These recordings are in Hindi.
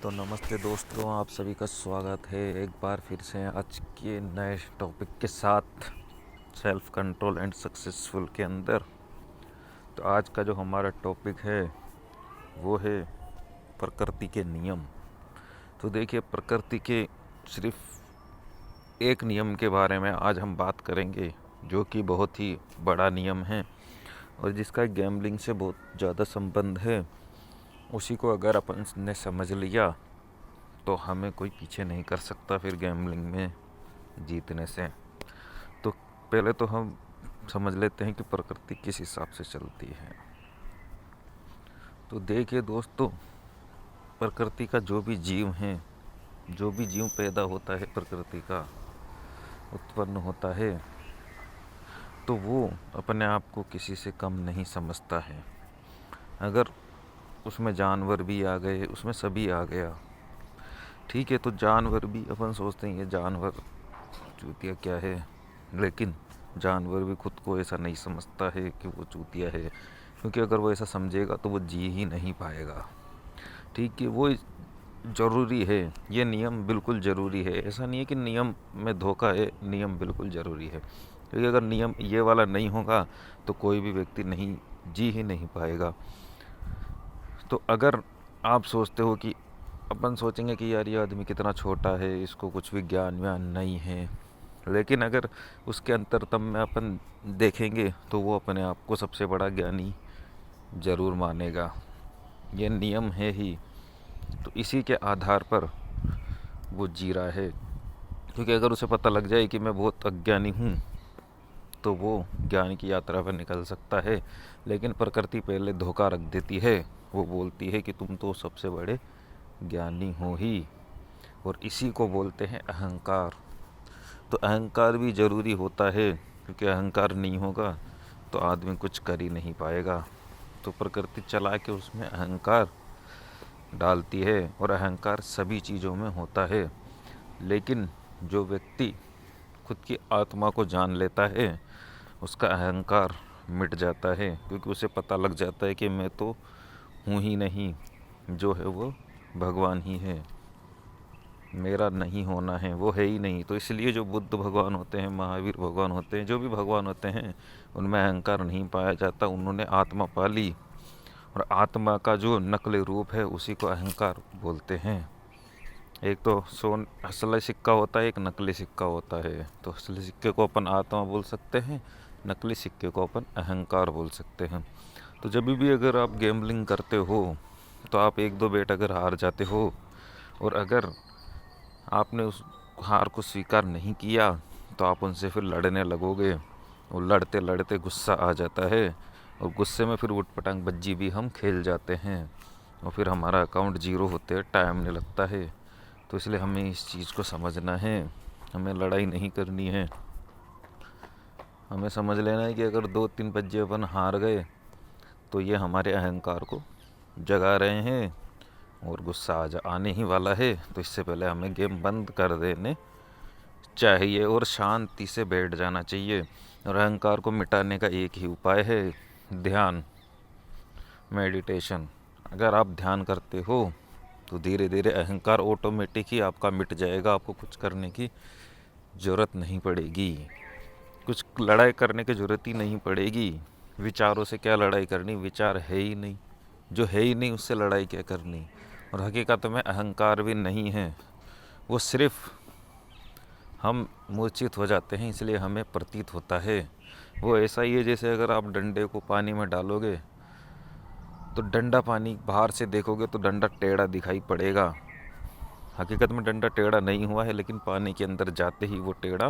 तो नमस्ते दोस्तों, आप सभी का स्वागत है एक बार फिर से आज के नए टॉपिक के साथ सेल्फ कंट्रोल एंड सक्सेसफुल के अंदर। तो आज का जो हमारा टॉपिक है वो है प्रकृति के नियम। तो देखिए, प्रकृति के सिर्फ एक नियम के बारे में आज हम बात करेंगे जो कि बहुत ही बड़ा नियम है और जिसका गैम्बलिंग से बहुत ज़्यादा संबंध है। उसी को अगर अपन ने समझ लिया तो हमें कोई पीछे नहीं कर सकता फिर गैम्बलिंग में जीतने से। तो पहले तो हम समझ लेते हैं कि प्रकृति किस हिसाब से चलती है। तो देखिए दोस्तों, प्रकृति का जो भी जीव है, जो भी जीव पैदा होता है, प्रकृति का उत्पन्न होता है, तो वो अपने आप को किसी से कम नहीं समझता है। अगर उसमें जानवर भी आ गए, उसमें सभी आ गया, ठीक है, तो जानवर भी अपन सोचते हैं ये जानवर चूतिया क्या है, लेकिन जानवर भी खुद को ऐसा नहीं समझता है कि वो चूतिया है, क्योंकि अगर वो ऐसा समझेगा तो वो जी ही नहीं पाएगा। ठीक है, वो ज़रूरी है, ये नियम बिल्कुल ज़रूरी है। ऐसा नहीं है कि नियम में धोखा है, नियम बिल्कुल ज़रूरी है, क्योंकि अगर नियम ये वाला नहीं होगा तो कोई भी व्यक्ति नहीं जी ही नहीं पाएगा। तो अगर आप सोचते हो कि अपन सोचेंगे कि यार ये आदमी कितना छोटा है, इसको कुछ भी ज्ञान व्यान नहीं है, लेकिन अगर उसके अंतरतम में अपन देखेंगे तो वो अपने आप को सबसे बड़ा ज्ञानी ज़रूर मानेगा। ये नियम है ही, तो इसी के आधार पर वो जी रहा है। क्योंकि अगर उसे पता लग जाए कि मैं बहुत अज्ञानी हूँ तो वो ज्ञान की यात्रा पर निकल सकता है, लेकिन प्रकृति पहले धोखा रख देती है। वो बोलती है कि तुम तो सबसे बड़े ज्ञानी हो ही, और इसी को बोलते हैं अहंकार। तो अहंकार भी ज़रूरी होता है, क्योंकि अहंकार नहीं होगा तो आदमी कुछ कर ही नहीं पाएगा। तो प्रकृति चला के उसमें अहंकार डालती है, और अहंकार सभी चीज़ों में होता है। लेकिन जो व्यक्ति खुद की आत्मा को जान लेता है उसका अहंकार मिट जाता है, क्योंकि उसे पता लग जाता है कि मैं तो हूँ ही नहीं, जो है वो भगवान ही है, मेरा नहीं होना है, वो है ही नहीं। तो इसलिए जो बुद्ध भगवान होते हैं, महावीर भगवान होते हैं, जो भी भगवान होते हैं, उनमें अहंकार नहीं पाया जाता। उन्होंने आत्मा पा ली, और आत्मा का जो नकली रूप है उसी को अहंकार बोलते हैं। एक तो असली सिक्का होता है, एक नकली सिक्का होता है। तो असली सिक्के को अपन आत्मा बोल सकते हैं, नकली सिक्के को अपन अहंकार बोल सकते हैं। तो जब भी अगर आप गैम्बलिंग करते हो तो आप एक दो बेट अगर हार जाते हो, और अगर आपने उस हार को स्वीकार नहीं किया तो आप उनसे फिर लड़ने लगोगे, और लड़ते लड़ते गुस्सा आ जाता है, और गुस्से में फिर उटपटांग बज्जी भी हम खेल जाते हैं, और फिर हमारा अकाउंट जीरो होते टाइम नहीं लगता है। तो इसलिए हमें इस चीज़ को समझना है, हमें लड़ाई नहीं करनी है। हमें समझ लेना है कि अगर 2-3 बज्जे अपन हार गए तो ये हमारे अहंकार को जगा रहे हैं, और गुस्सा आने ही वाला है। तो इससे पहले हमें गेम बंद कर देने चाहिए और शांति से बैठ जाना चाहिए। और अहंकार को मिटाने का एक ही उपाय है, ध्यान, मेडिटेशन। अगर आप ध्यान करते हो तो धीरे धीरे अहंकार ऑटोमेटिक ही आपका मिट जाएगा, आपको कुछ करने की ज़रूरत नहीं पड़ेगी, कुछ लड़ाई करने की ज़रूरत ही नहीं पड़ेगी। विचारों से क्या लड़ाई करनी, विचार है ही नहीं, जो है ही नहीं उससे लड़ाई क्या करनी। और हकीकत में अहंकार भी नहीं है, वो सिर्फ हम मूर्छित हो जाते हैं इसलिए हमें प्रतीत होता है। वो ऐसा ही है जैसे अगर आप डंडे को पानी में डालोगे तो डंडा, पानी बाहर से देखोगे तो डंडा टेढ़ा दिखाई पड़ेगा, हकीकत में डंडा टेढ़ा नहीं हुआ है, लेकिन पानी के अंदर जाते ही वो टेढ़ा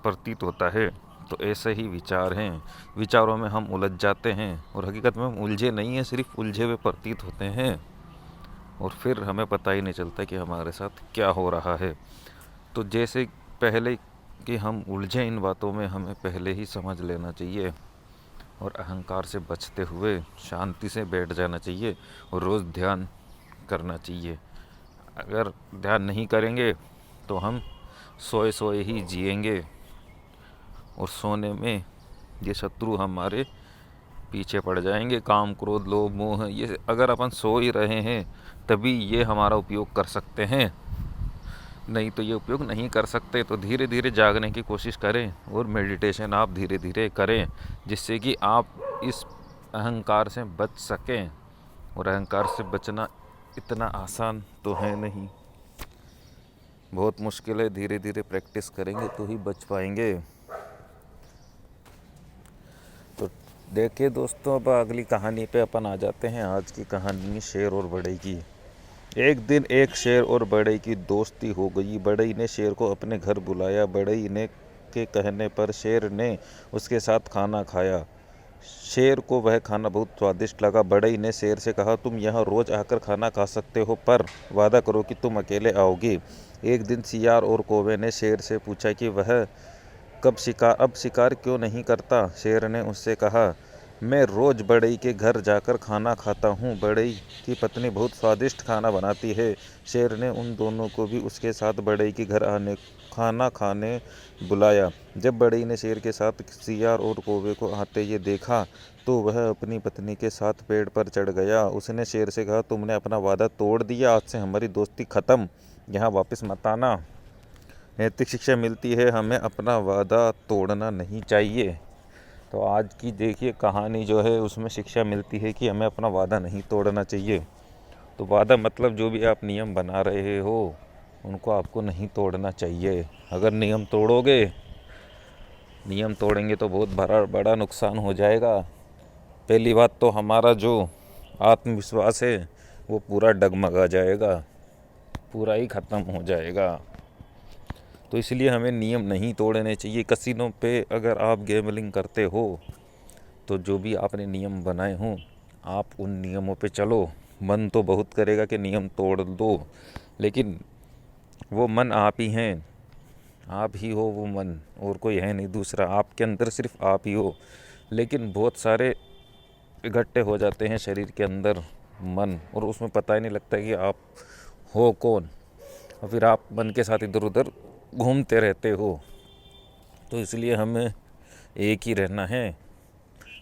प्रतीत होता है। तो ऐसे ही विचार हैं, विचारों में हम उलझ जाते हैं, और हकीकत में हम उलझे नहीं हैं, सिर्फ उलझे हुए प्रतीत होते हैं, और फिर हमें पता ही नहीं चलता कि हमारे साथ क्या हो रहा है। तो जैसे पहले कि हम उलझे इन बातों में, हमें पहले ही समझ लेना चाहिए, और अहंकार से बचते हुए शांति से बैठ जाना चाहिए, और रोज़ ध्यान करना चाहिए। अगर ध्यान नहीं करेंगे तो हम सोए सोए ही जिएंगे, और सोने में ये शत्रु हमारे पीछे पड़ जाएंगे। काम, क्रोध, लोभ, मोह, ये अगर अपन सो ही रहे हैं तभी ये हमारा उपयोग कर सकते हैं, नहीं तो ये उपयोग नहीं कर सकते। तो धीरे धीरे जागने की कोशिश करें और मेडिटेशन आप धीरे धीरे करें, जिससे कि आप इस अहंकार से बच सकें। और अहंकार से बचना इतना आसान तो है नहीं, बहुत मुश्किल है। धीरे धीरे प्रैक्टिस करेंगे तो ही बच पाएंगे। तो देखिए दोस्तों, अब अगली कहानी पे अपन आ जाते हैं। आज की कहानी शेर और बढ़ई की। एक दिन एक शेर और बढ़ई की दोस्ती हो गई। बढ़ई ने शेर को अपने घर बुलाया। बढ़ई ने के कहने पर शेर ने उसके साथ खाना खाया। शेर को वह खाना बहुत स्वादिष्ट लगा। बढ़ई ने शेर से कहा, तुम यहाँ रोज आकर खाना खा सकते हो, पर वादा करो कि तुम अकेले आओगे। एक दिन सियार और कौवे ने शेर से पूछा कि वह अब शिकार क्यों नहीं करता। शेर ने उससे कहा, मैं रोज बढ़ई के घर जाकर खाना खाता हूँ। बढ़ई की पत्नी बहुत स्वादिष्ट खाना बनाती है। शेर ने उन दोनों को भी उसके साथ बढ़ई के घर खाना खाने बुलाया। जब बढ़ई ने शेर के साथ सियार और कौवे को आते ये देखा तो वह अपनी पत्नी के साथ पेड़ पर चढ़ गया। उसने शेर से कहा, तुमने अपना वादा तोड़ दिया, आज से हमारी दोस्ती खत्म, यहाँ वापस मत आना। नैतिक शिक्षा मिलती है, हमें अपना वादा तोड़ना नहीं चाहिए। तो आज की देखिए कहानी जो है उसमें शिक्षा मिलती है कि हमें अपना वादा नहीं तोड़ना चाहिए। तो वादा मतलब जो भी आप नियम बना रहे हो उनको आपको नहीं तोड़ना चाहिए। अगर नियम तोड़ेंगे तो बहुत बड़ा नुकसान हो जाएगा। पहली बात तो हमारा जो आत्मविश्वास है वो पूरा डगमगा जाएगा, पूरा ही ख़त्म हो जाएगा। तो इसलिए हमें नियम नहीं तोड़ने चाहिए। कसिनो पे अगर आप गैम्बलिंग करते हो तो जो भी आपने नियम बनाए हों आप उन नियमों पे चलो। मन तो बहुत करेगा कि नियम तोड़ दो, लेकिन वो मन आप ही हैं, आप ही हो वो मन, और कोई है नहीं दूसरा। आपके अंदर सिर्फ आप ही हो, लेकिन बहुत सारे इकट्ठे हो जाते हैं शरीर के अंदर मन, और उसमें पता ही नहीं लगता कि आप हो कौन, और फिर आप मन के साथ इधर उधर घूमते रहते हो। तो इसलिए हमें एक ही रहना है,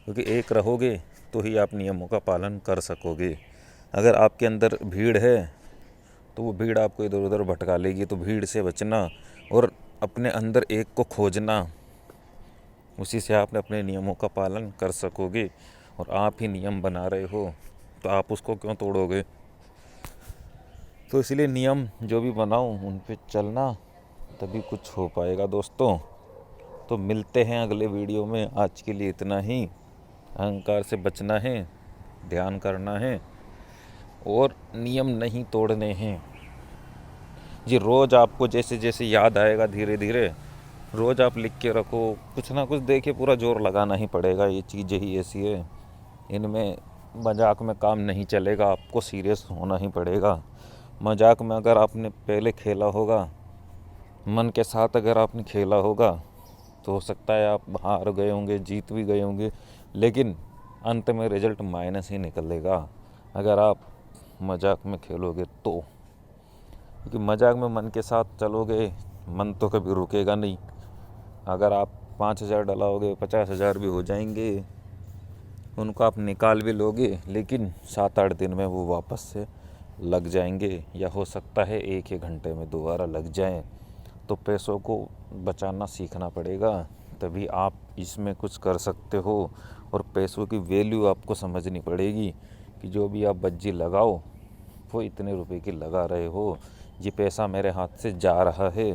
क्योंकि एक रहोगे तो ही आप नियमों का पालन कर सकोगे। अगर आपके अंदर भीड़ है तो वो भीड़ आपको इधर उधर भटका लेगी। तो भीड़ से बचना और अपने अंदर एक को खोजना, उसी से आप अपने नियमों का पालन कर सकोगे। और आप ही नियम बना रहे हो तो आप उसको क्यों तोड़ोगे। तो इसलिए नियम जो भी बनाओ उन पे चलना, तभी कुछ हो पाएगा दोस्तों। तो मिलते हैं अगले वीडियो में। आज के लिए इतना ही। अहंकार से बचना है, ध्यान करना है और नियम नहीं तोड़ने हैं जी। रोज़ आपको जैसे जैसे याद आएगा धीरे धीरे रोज़ आप लिख के रखो, कुछ ना कुछ। देखिए पूरा जोर लगाना ही पड़ेगा, ये चीज़ें ही ऐसी है, इनमें मजाक में काम नहीं चलेगा, आपको सीरियस होना ही पड़ेगा। मजाक में अगर आपने पहले खेला होगा, मन के साथ अगर आपने खेला होगा, तो हो सकता है आप हार गए होंगे, जीत भी गए होंगे, लेकिन अंत में रिजल्ट माइनस ही निकलेगा अगर आप मजाक में खेलोगे तो। क्योंकि मजाक में मन के साथ चलोगे, मन तो कभी रुकेगा नहीं। अगर आप 5,000 डलाओगे, 50,000 भी हो जाएंगे, उनको आप निकाल भी लोगे, लेकिन 7-8 दिन में वो वापस से लग जाएंगे, या हो सकता है 1 घंटे में दोबारा लग जाएं। तो पैसों को बचाना सीखना पड़ेगा, तभी आप इसमें कुछ कर सकते हो। और पैसों की वैल्यू आपको समझनी पड़ेगी कि जो भी आप बज्जी लगाओ वो इतने रुपए की लगा रहे हो, ये पैसा मेरे हाथ से जा रहा है।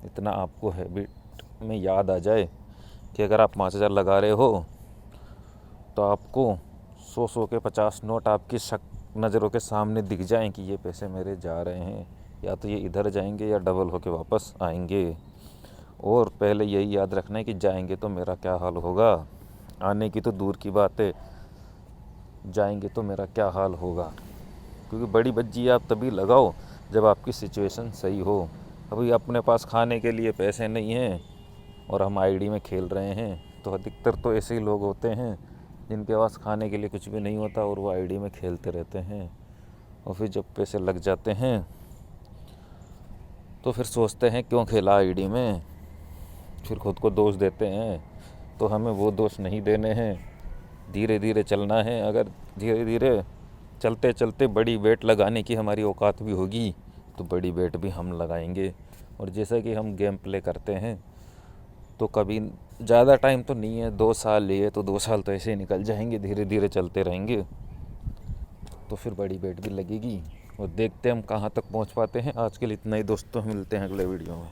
इतना आपको हैबिट में याद आ जाए कि अगर आप 5,000 लगा रहे हो तो आपको 100 के 50 नोट आपकी नज़रों के सामने दिख जाएं कि ये पैसे मेरे जा रहे हैं, या तो ये इधर जाएंगे या डबल होके वापस आएंगे। और पहले यही याद रखना है कि जाएंगे तो मेरा क्या हाल होगा, आने की तो दूर की बात है, जाएंगे तो मेरा क्या हाल होगा। क्योंकि बड़ी बज्जी आप तभी लगाओ जब आपकी सिचुएशन सही हो। अभी अपने पास खाने के लिए पैसे नहीं हैं और हम आईडी में खेल रहे हैं, तो अधिकतर तो ऐसे ही लोग होते हैं जिनके पास खाने के लिए कुछ भी नहीं होता और वो आईडी में खेलते रहते हैं। और फिर जब पैसे लग जाते हैं तो फिर सोचते हैं क्यों खेला आईडी में, फिर खुद को दोष देते हैं। तो हमें वो दोष नहीं देने हैं, धीरे धीरे चलना है। अगर धीरे धीरे चलते चलते बड़ी बेट लगाने की हमारी औकात भी होगी तो बड़ी बेट भी हम लगाएंगे। और जैसा कि हम गेम प्ले करते हैं तो कभी ज़्यादा टाइम तो नहीं है, 2 साल लिए तो 2 साल तो ऐसे ही निकल जाएंगे, धीरे धीरे चलते रहेंगे तो फिर बड़ी बेट भी लगेगी और देखते हैं हम कहाँ तक पहुँच पाते हैं। आज के लिए इतना ही दोस्तों, मिलते हैं अगले वीडियो में।